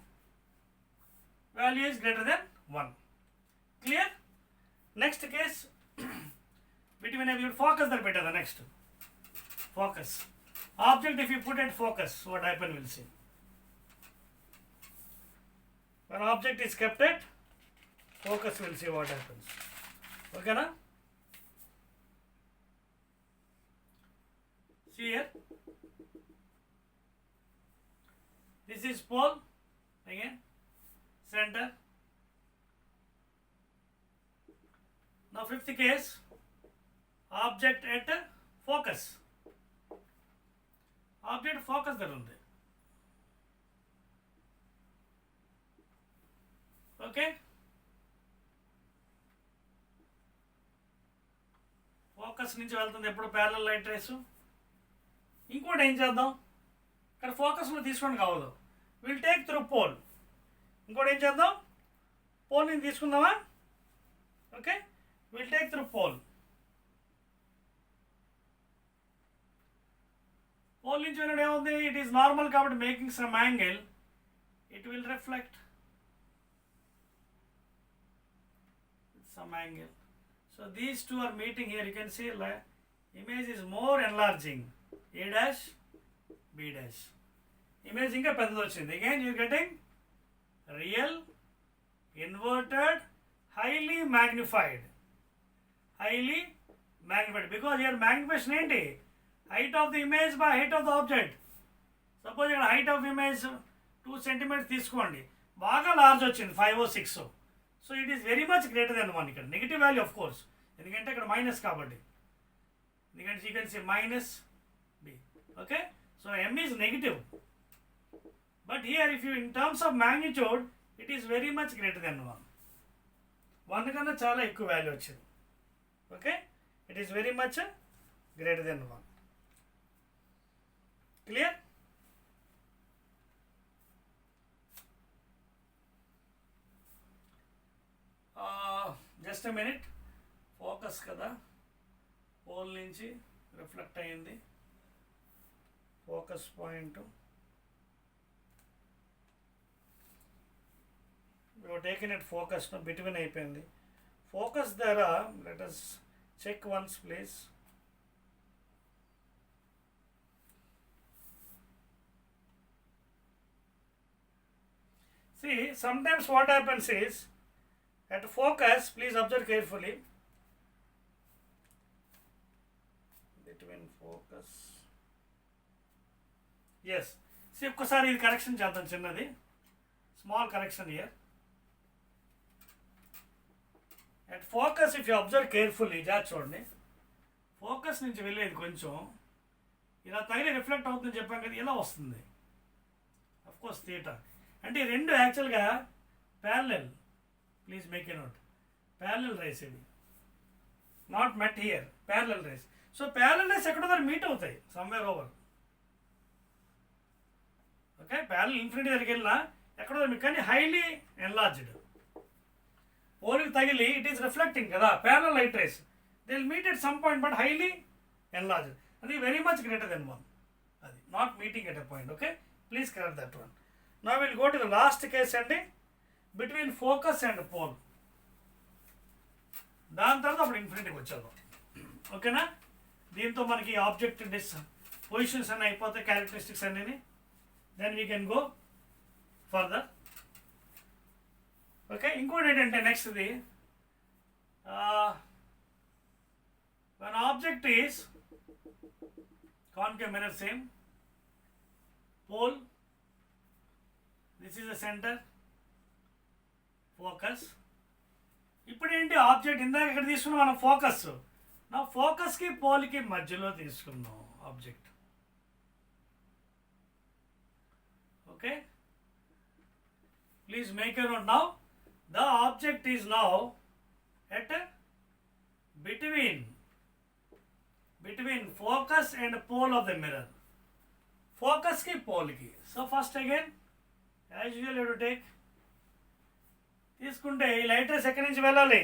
value is greater than 1. Clear? Next case between a focus that better. The next focus object, if you put at focus, what happen we'll see. When object is kept at focus, we'll see what happens. Okay na? See here, this is pole, again center. Now fifth case, object at focus. Object focus there undi. Okay, focus నుంచి వెళ్తుంది ఎప్పుడు parallel light race. ఇంకోటి ఏం చేద్దాం, ఇక్కడ ఫోకస్లో తీసుకోండి కావదు, విల్ టేక్ త్రూ పోల్. ఇంకోటి ఏం చేద్దాం, పోల్ నుంచి తీసుకుందామా? Okay, will take through pole. Pole నుంచి వెళ్ళడం ఏముంది, ఇట్ ఈస్ నార్మల్ కాబట్టి making some angle, it will reflect some angle. So these two are meeting here. You can see image is more enlarging, A dash B dash. Image inga pedda vachindi. Again you are getting real, inverted, highly magnified. Highly magnified because here magnification enti height of the image by height of the object. Suppose here height of image 2 centimeters తీసుకోండి, బాగా large వచ్చింది 5 or 6. So it is very much greater than 1. ఇక్కడ negative value of course, ఎందుకంటే ఇక్కడ minus కాబట్టి, ఎందుకంటే you can see minus B. Okay, so M is negative, but here if you in terms of magnitude it is very much greater than 1. 1 కన్నా చాలా ఎక్కువ value వచ్చింది. Okay, it is very much greater than 1. Clear? Just minute. Focus కదా, pole నుంచి reflect అయ్యింది, focus point. Taken at focus between అయిపోయింది. Focus ద్వారా let us check once please. See, sometimes what happens is, at focus, please observe carefully, between focus, yes, see ఒక్కసారి ఇది correction చేద్దాం, చిన్నది small correction here. At focus if you observe carefully, జాగ్రత్త చూడండి, focus నుంచి వెళ్ళేది కొంచెం ఇలా తగిలి రిఫ్లెక్ట్ అవుతుందని చెప్పాం కదా, ఇలా వస్తుంది. అఫ్ కోర్స్ థీటా అంటే ఈ రెండు యాక్చువల్గా parallel. Please make a note, parallel rays ఇది, not met here, parallel rays. So parallel rays ఎక్కడో దగ్గర మీట్ అవుతాయి, somewhere over. Okay, parallel infinity దగ్గరికి వెళ్ళినా ఎక్కడో మీకు, కానీ హైలీ ఎన్లార్జ్డ్. పోల్కి తగిలి ఇట్ ఈస్ రిఫ్లెక్టింగ్ కదా, parallel light rays, they will meet at some point but highly enlarged. అది వెరీ మచ్ గ్రేటర్ దెన్ 1, అది not meeting at a point. Okay, please correct that one. Now will go to the last case అండి, between focus and pole. దాని తర్వాత అప్పుడు ఇన్ఫినిటీకి వచ్చేద్దాం. ఓకేనా, దీంతో మనకి ఆబ్జెక్ట్ పొజిషన్స్ అన్నీ అయిపోతాయి, క్యారెక్టరిస్టిక్స్ అన్నీ. Then we can go further. Okay, ఇంకోటి ఏంటంటే నెక్స్ట్ది, one object is concave mirror, same pole, this is the center, focus. ఇప్పుడు ఏంటి ఆబ్జెక్ట్, ఇందాక ఇక్కడ తీసుకున్నాం మనం ఫోకస్, నా ఫోకస్కి పోల్కి మధ్యలో తీసుకున్నాం object. Okay, please make a note. Now the object is now at between focus and pole of the mirror. Focus ki pole ki. So first again, as usual you have to take, తీసుకుంటే ఈ light race ఎక్కడి నుంచి వెళ్ళాలి,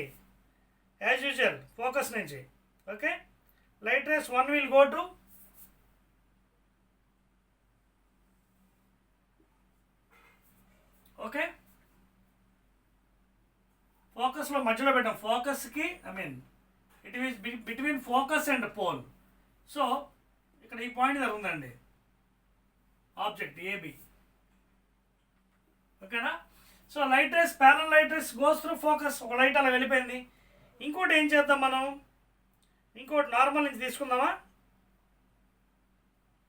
as usual focus నుంచి. Okay, light rays 1 will go to okay, ఫోకస్లో మధ్యలో పెట్టాం, ఫోకస్కి I mean it is between focus and pole. So ఇక్కడ ఈ పాయింట్ దగ్గర ఉందండి ఆబ్జెక్ట్ ఏబి. ఓకేనా, so light rays, parallel light rays goes through focus, ఒక లైట్ అలా వెళ్ళిపోయింది. ఇంకోటి ఏం చేద్దాం మనం, ఇంకోటి నార్మల్ నుంచి తీసుకుందామా?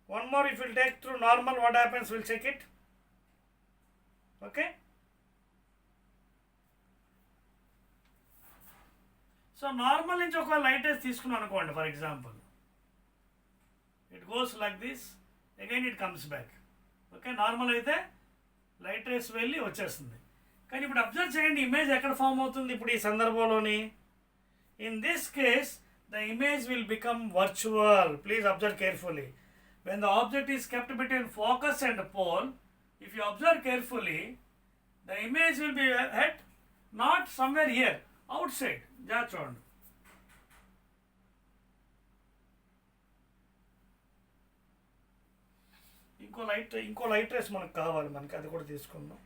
One more, if we'll take through normal, what happens, we'll check it. Okay. So normal నుంచి ఒక light rays తీసుకున్నాం అనుకోండి, for example. It goes like this, again it comes back. Okay, normal అయితే light rays వెళ్ళి వచ్చేస్తుంది. కానీ ఇప్పుడు observe చేయండి, ఇమేజ్ ఎక్కడ ఫామ్ అవుతుంది ఇప్పుడు ఈ సందర్భంలోని. In this case, the image will become virtual. Please observe carefully. When the object is kept between focus and pole, if you observe carefully, the image will be at not somewhere here, outside. Just చూడండి. ఇంకో light race మనకు కావాలి, మనకి అది కూడా తీసుకుందాం.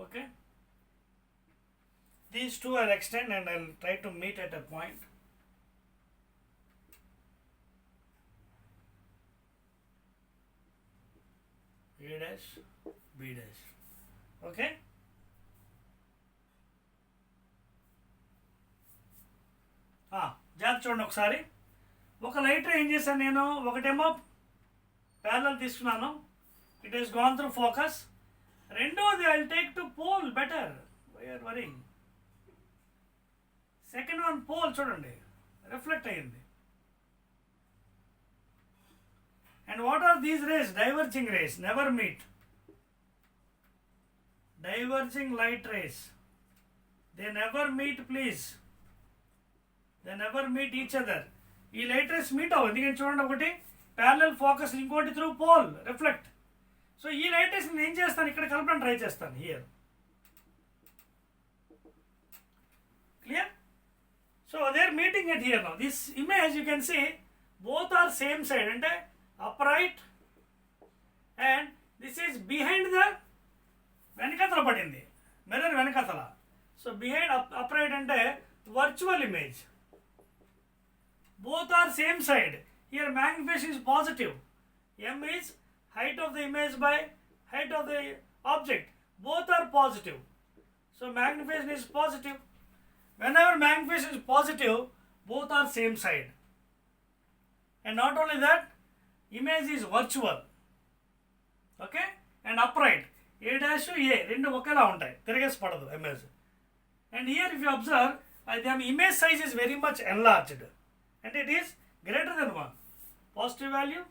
Okay, these two I'll extend and I'll try to meet at a point. A dash, B dash. Okay, job చూడండి ఒకసారి. ఒక లైట్ ఏం చేశాను నేను, ఒకటేమో ప్యారలల్ తీసుకున్నాను, it is gone through focus. రెండోది I will take to pole, better, why are worrying. Second one pole చూడండి, రిఫ్లెక్ట్ అయ్యింది. And what are these rays? Diverging rays, never meet. Diverging light rays, they never meet, please. They never meet each other. ఈ light rays meet అవ్వదు, ఎందుకంటే చూడండి, ఒకటి parallel focus, ఇంకోటి through pole, reflect. So ఈ light rays నేను ఏం చేస్తాను, ఇక్కడ కలపడానికి ట్రై చేస్తాను. Here clear? So they are meeting at here now. This image you can see both are same side, అంటే upright, and this is behind the, వెనకతల పడింది, మిర్రర్ వెనకతల. సో బిహైండ్ అప్రైట్ అంటే virtual image. Both are same side. Here magnification is positive. M is height of the image by height of the object. Both are positive. So magnification is positive. Whenever magnification is positive, both are same side. And not only that, image is virtual. Okay? And upright. A dash A. Rendu okela untai. Tirigesi padadu image. And here if you observe, the image size is very much enlarged. And it is greater than 1. Positive value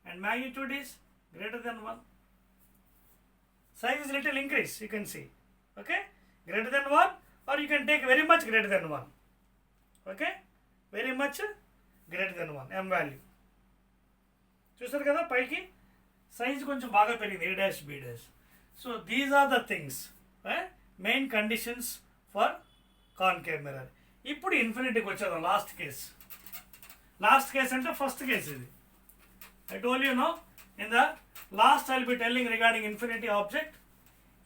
and magnitude is greater than 1. Size is little increase, you can see. Okay, greater than 1, or you can take very much greater than 1. Okay, very much greater than 1, M value. చూసారు కదా పైకి size కొంచెం బాగా పెరిగింది, A dash B dash. So these are the things, main conditions for concave mirror. ఇప్పుడు ఇన్ఫినిటీకి వచ్చేద్దాం, last case. Last case అంటే first case ఇది. I told you no, in the last I will be telling regarding infinity object.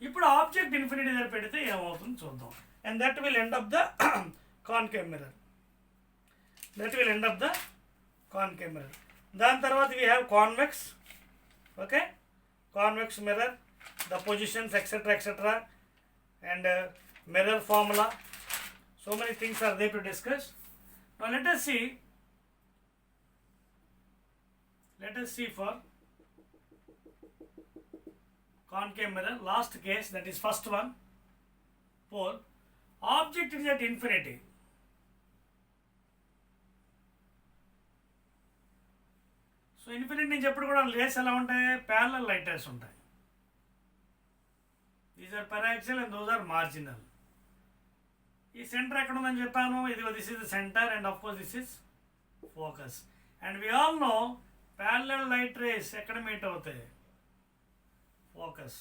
ఇప్పుడు object infinity దగ్గర పెడితే ఏమవుతుంది చూద్దాం. And that will end up the concave mirror. That will end up the concave mirror. దాని తర్వాత we have convex. Okay, convex mirror, the positions etc etc, and mirror formula. So many things are there to discuss. Now let us see for concave mirror, last case, that is first one, pole. Object is at infinity. So infinity నుంచి ఎప్పుడు కూడా rays ఎలా ఉంటాయి, parallel light rays ఉంటాయి. These are paraxial and those are marginal. ఈ centre ఎక్కడ ఉందని చెప్పాను, ఇదిగో this is the centre and of course this is focus. And we all know parallel light rays ఎక్కడ మీట్ అవుతాయి, focus.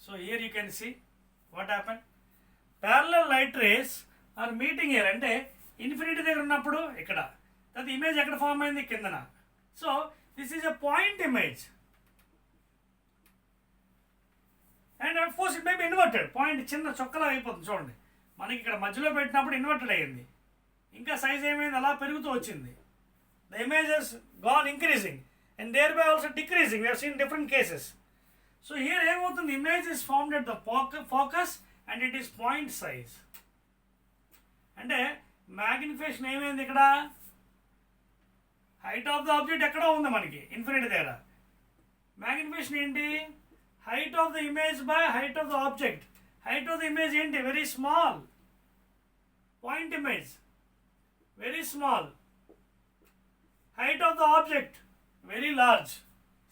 So here you can see what happen. parallel light rays are meeting here, అంటే infinity దగ్గర ఉన్నప్పుడు ఇక్కడ, అది image ఎక్కడ form అయింది, కిందన. So this is a point image, and of course it may be inverted. Point చిన్న చొక్కలా అయిపోతుంది చూడండి, మనకి ఇక్కడ మధ్యలో పెట్టినప్పుడు ఇన్వర్టెడ్ అయ్యింది, ఇంకా సైజ్ ఏమైంది అలా పెరుగుతూ వచ్చింది. The image has gone increasing, and thereby also decreasing. We have seen different cases. So here the image is formed at the focus and it is point size. అంటే మ్యాగ్నిఫికేషన్ ఏమైంది ఇక్కడ? Height of the object ఎక్కడో ఉంది మనకి infinity దగ్గర. Magnification ఏంటి? Height of the image by height of the object. Height of the image ఏంటి? Very small. Point image very small. Height of the object very large,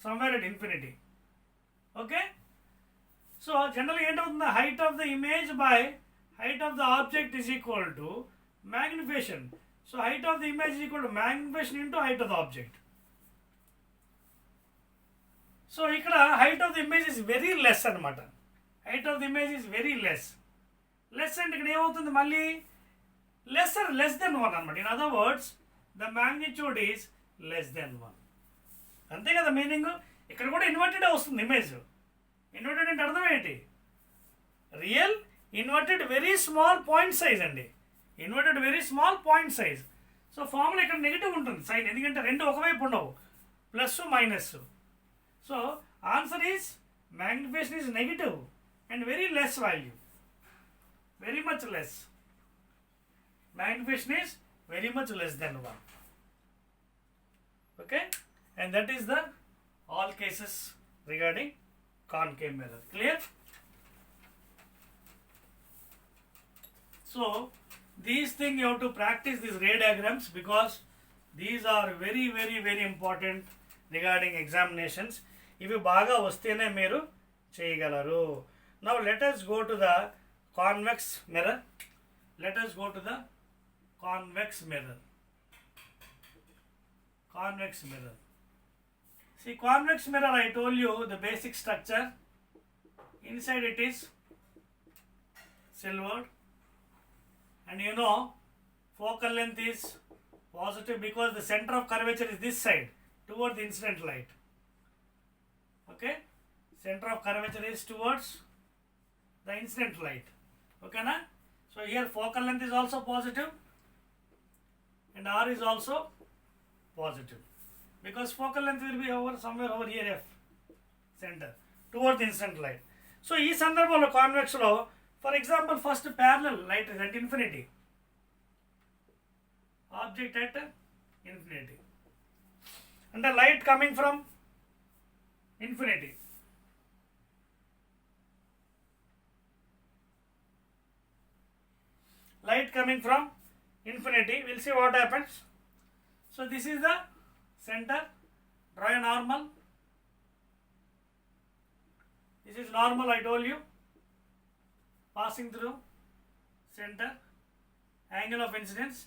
somewhere at infinity. Okay? So generally the height of the image by height of the object is equal to magnification. So height of the image is equal to magnification into height of the object. So ikkada height of the image is very less anamata. Height of the image is very less. Less and ikkada emutundi malli less than 1 anamata. In other words, the magnitude is less than 1. అంతే కదా meaning. ఇక్కడ కూడా inverted వస్తుంది image. Inverted అంటే అర్థం ఏంటి? Real inverted very small point size అండి. Inverted very small point size. So formula ఇక్కడ నెగిటివ్ ఉంటుంది సైన్, ఎందుకంటే రెండు ఒకవైపు ఉండవు, plus minus. So answer is magnification is negative and very less value, very much less. Magnification is very much less than 1. Okay, and that is the all cases regarding concave mirror. Clear? So these things you have to practice, these ray diagrams, because these are very very very important regarding examinations. ఇవి బాగా వస్తేనే మీరు చేయగలరు. Now let us go to the convex mirror. Let us go to the convex mirror. Convex mirror. See, convex mirror, I told you the basic structure. Inside it is silvered, and you know focal length is positive because the center of curvature is this side towards the incident light. Okay, center of curvature is towards the incident light. Okay na? So here focal length is also positive and R is also positive because focal length will be over somewhere over here, F center towards the incident light. So ఈ సందర్భంలో convex లో for example first parallel light is at infinity, object at infinity, and the light coming from infinity. Light coming from infinity, we'll see what happens. So this is the center, draw a normal. This is normal, I told you, passing through center, angle of incidence.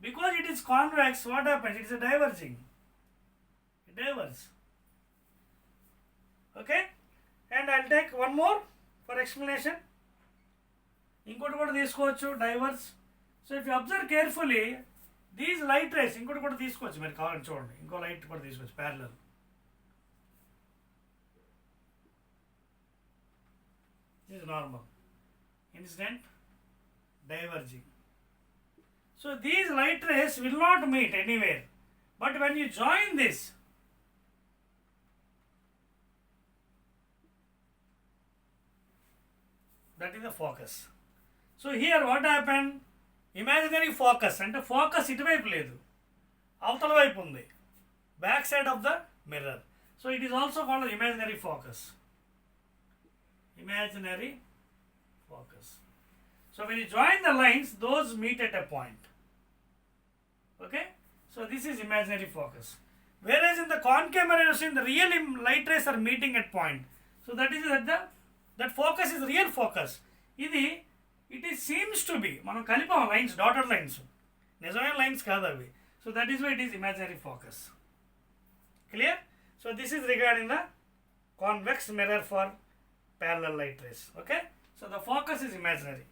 Because it is convex, what happens? It is a diverging. It diverges. Okay, and I'll take one more for explanation. ఇంకోటి కూడా తీసుకోవచ్చు, divorce. So if you observe carefully these light race ఇంకోటి కూడా తీసుకోవచ్చు, మీరు కావాలని చూడండి, ఇంకో లైట్ కూడా తీసుకోవచ్చు parallel. This is normal, incident, diverging. So these light race will not meet anywhere, but when you join this, that is the focus. So here what happened? Imaginary focus అంటే ఫోకస్ ఇటువైపు లేదు, అవతల వైపు ఉంది, back side of the mirror. So it is also called imaginary focus. Imaginary focus. So when you join the lines, those meet at a point. Okay, so this is imaginary focus. Whereas in the concave mirror, you see the real light rays are meeting at point. So that is that focus is real focus. ఇది it is seems to be, మనం కలిపాం lines, dotted lines, నిజమైన lines కాదు అవి. So that is why it is imaginary focus. Clear? So this is regarding the convex mirror for parallel light rays. Okay, so the focus is imaginary.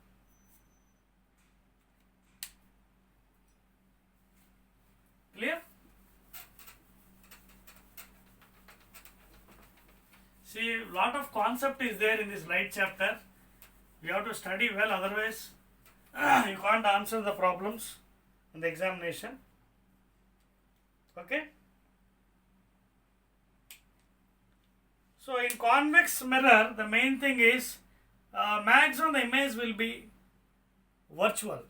Clear? See, lot of concept is there in this light chapter. You have to study well, otherwise you can't answer the problems in the examination. Okay. So in convex mirror, the main thing is maximum the image will be virtual,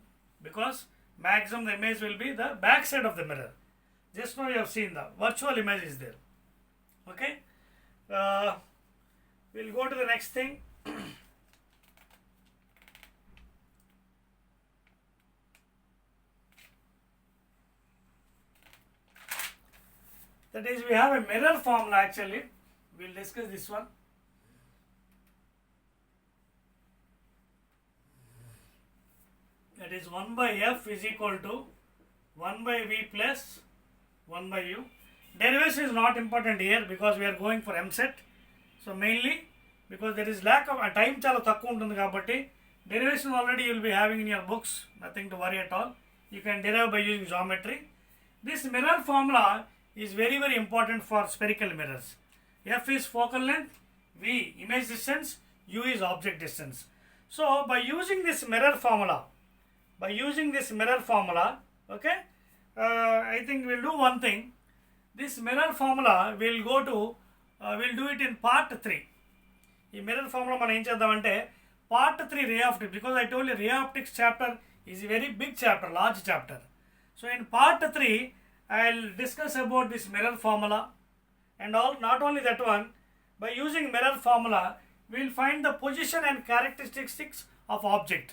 because maximum the image will be the back side of the mirror. Just now you have seen the virtual image is there. Okay. We'll go to the next thing. That is, we have a mirror formula actually. We'll discuss this one. That is 1 by f is equal to 1 by v plus 1 by u. Derivation is not important here because we are going for MSET. So mainly because there is lack of time chala takku untundi kabatti derivation already you will be having in your books, nothing to worry at all. You can derive by using geometry. This mirror formula is very important for spherical mirrors. F is focal length, V image distance, U is object distance. So by using this mirror formula, okay, I think we'll do one thing. This mirror formula will go to we'll do it in part 3. ఈ mirror formula మనం ఏం చేద్దామంటే part 3 ray optics, because I told you ray optics chapter is a very big chapter, large chapter. So in part 3 I'll discuss about this mirror formula, and all. Not only that one, by using mirror formula we'll find the position and characteristics of object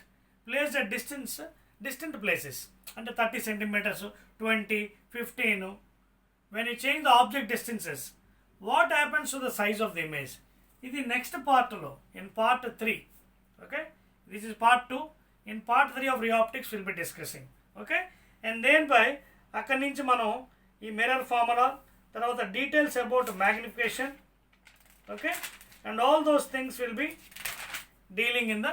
placed at distant places, under 30 centimeters, 20, 15. When you change the object distances, what happens to the size of the image? This is next part lo, in part 3. Okay, this is part 2. In part 3 of ray optics we'll be discussing. Okay, and then by అక్కడి నుంచి మనం ఈ mirror formula, తర్వాత details about magnification, okay, and all those things will be dealing in the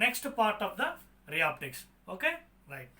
next part of the ray optics. Okay, right.